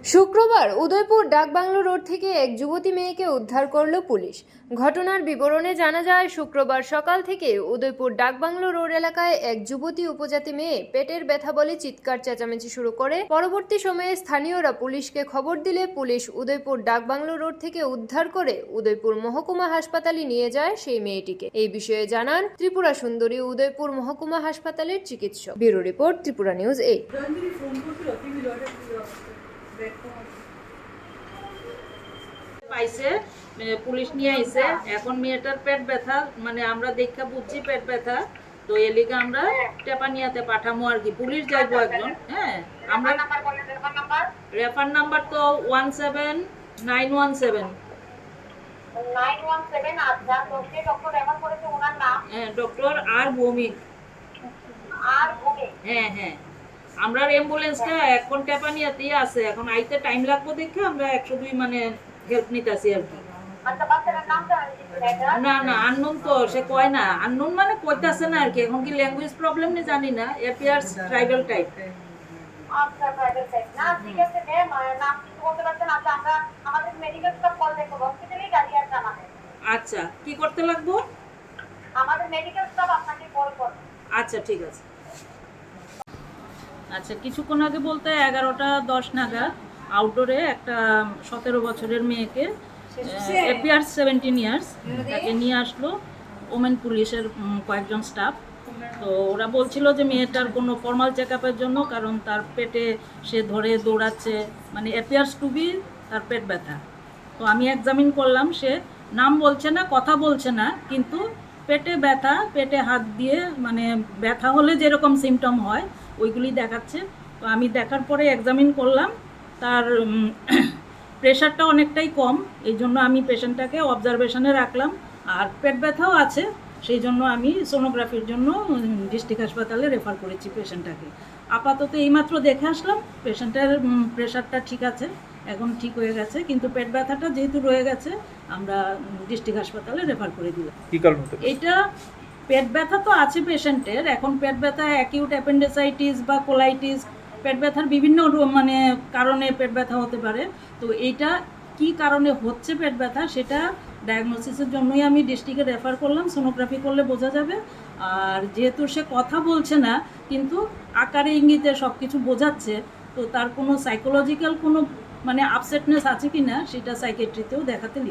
শুক্রবার উদয়পুর ডাকবাংলো রোড থেকে এক যুবতী মেয়েকে উদ্ধার করল পুলিশ। ঘটনার বিবরণে জানা যায়, শুক্রবার সকাল থেকে উদয়পুর ডাকবাংলো রোড এলাকায় এক যুবতী উপজাতি মেয়ে পেটের ব্যথা বলে চিৎকার চেঁচামেচি শুরু করে। পরবর্তী সময়ে স্থানীয়রা পুলিশকে খবর দিলে পুলিশ উদয়পুর ডাকবাংলো রোড থেকে উদ্ধার করে উদয়পুর মহকুমা হাসপাতালে নিয়ে যায় সেই মেয়েটিকে। এই বিষয়ে জানান ত্রিপুরা সুন্দরী উদয়পুর মহকুমা হাসপাতালের চিকিৎসক। Bureau report, Tripura news 8। পাইছে পুলিশ নিয়ে আইছে। এখন মেয়েটার পেট ব্যথা, মানে আমরা দেখা বুঝছি পেট ব্যথা, তো এলিগে আমরা টেপানিয়াতে পাঠামো আর কি। পুলিশ যাইবো একজন। হ্যাঁ, আমরা রেফার নাম্বার তো 17917। হ্যাঁ, ডক্টর আর ভৌমিক। হ্যাঁ হ্যাঁ, আমরা অ্যাম্বুলেন্সটা এখন টেপানিয়াতেই আছে। এখন আইতে টাইম লাগবে দেখে আমরা 102 মানে হেল্প নিতেছি আর কি। না না, আননোন তো সে কয় না, আননোন মানে কইতাছে না আর কি। এখন কি ল্যাঙ্গুয়েজ প্রবলেম নি জানি না, অ্যাপিয়ার্স ট্রাইবাল টাইপ। আচ্ছা, ট্রাইবাল টাইপ না, ঠিক আছে। নাম কি বলতে পারছেন? আচ্ছা, আমরা আমাদের মেডিকেল স্টাফ কল দেখব, হসপিটালে গাড়ি আছে আমাদের। আচ্ছা, কি করতে লাগবে? আমাদের মেডিকেল স্টাফ আপনাকে কল করবে। আচ্ছা, ঠিক আছে। আচ্ছা, কিছুক্ষণ আগে বলতে 11:10 নাগাদ আউটডোরে একটা 17 বছরের মেয়েকে, অ্যাপিয়ার্স 17 ইয়ার্স, তাকে নিয়ে আসলো ওমেন পুলিশের কয়েকজন স্টাফ। তো ওরা বলছিল যে মেয়েটার কোনো ফর্মাল চেক আপের জন্য, কারণ তার পেটে সে ধরে দৌড়াচ্ছে, মানে অ্যাপিয়ার্স টু বি তার পেট ব্যথা। তো আমি এক্সামিন করলাম, সে নাম বলছে না, কথা বলছে না, কিন্তু পেটে ব্যথা, পেটে হাত দিয়ে মানে ব্যথা হলে যেরকম সিমটম হয় ওইগুলি দেখাচ্ছে। তো আমি দেখার পরে এক্সামিন করলাম, তার প্রেশারটা অনেকটাই কম, এই জন্য আমি পেশেন্টটাকে অবজারভেশনে রাখলাম। আর পেট ব্যথাও আছে, সেই জন্য আমি সোনোগ্রাফির জন্য ডিস্ট্রিক্ট হাসপাতালে রেফার করেছি পেশেন্টটাকে। আপাতত এইমাত্র দেখে আসলাম, পেশেন্টের প্রেশারটা ঠিক আছে, এখন ঠিক হয়ে গেছে, কিন্তু পেট ব্যথাটা যেহেতু রয়ে গেছে আমরা ডিস্ট্রিক্ট হাসপাতালে রেফার করে দিলাম। কি কারণ হতে পারে? এটা পেট ব্যথা তো আছে পেশেন্টের, এখন পেট ব্যথা অ্যাকিউট অ্যাপেন্ডিসাইটিস বা কোলাইটিস, পেট ব্যথার বিভিন্ন মানে কারণে পেট ব্যথা হতে পারে। তো এইটা কি কারণে হচ্ছে পেট ব্যথা সেটা ডায়াগনোসিসের জন্যই আমি ডিস্ট্রিক্টে রেফার করলাম। সোনোগ্রাফি করলে বোঝা যাবে। আর যেহেতু সে কথা বলছে না, কিন্তু আকারে ইঙ্গিতে সব কিছু বোঝাচ্ছে, তো তার কোনো সাইকোলজিক্যাল কোনো মানে আপসেটনেস আছে কি না সেটা সাইকিয়াট্রিতেও দেখাতে